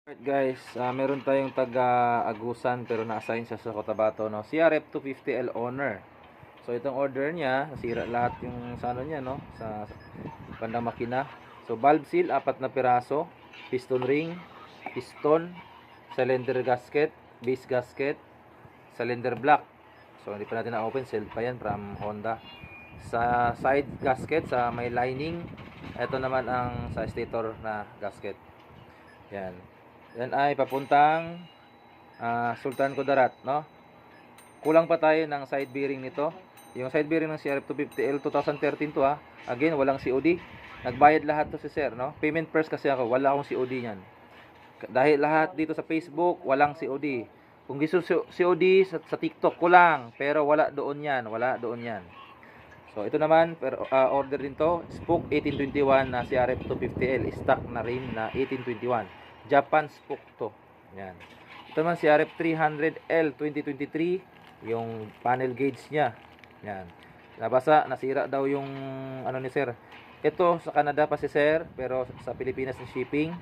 Alright guys, meron tayong taga-Agusan pero na-assign siya sa Cotabato, no? CRF 250L owner. So itong order niya, nasira lahat yung sa ano niya, no? Sa bandang makina. So valve seal, 4 na piraso, piston ring, piston, cylinder gasket, base gasket, cylinder block. So hindi pa natin na-open, sealed pa yan from Honda. Sa side gasket, sa may lining, ito naman ang sa stator na gasket. Yan. Yan ay papuntang Sultan Kudarat, no? Kulang pa tayo ng side bearing nito. Yung side bearing ng CRF 250L 2013 to ha. Again, walang COD. Nagbayad lahat to si sir, no? Payment first kasi ako, wala akong COD niyan. Dahil lahat dito sa Facebook, walang COD. Kung gusto COD sa TikTok ko lang, pero wala doon yan, wala doon yan. So ito naman, order din to, spoke 1821 na CRF 250L, stock na rim na 1821. Japan spoke to. Yan. Ito naman CRF 300L 2023, yung panel gauge niya. Yan. Nabasa, nasira daw yung ano ni sir. Ito sa Canada pa si sir, pero sa Pilipinas ng shipping,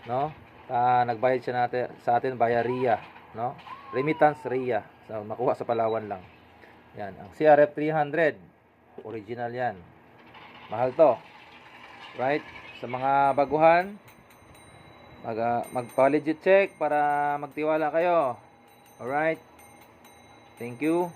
no? Nagbayad siya sa atin via RIA, no? Remittance RIA. So makuha sa Palawan lang. Yan, ang CRF 300, original yan. Mahal to. Right? Sa mga baguhan, magpa-legit check para magtiwala kayo. Alright? Thank you.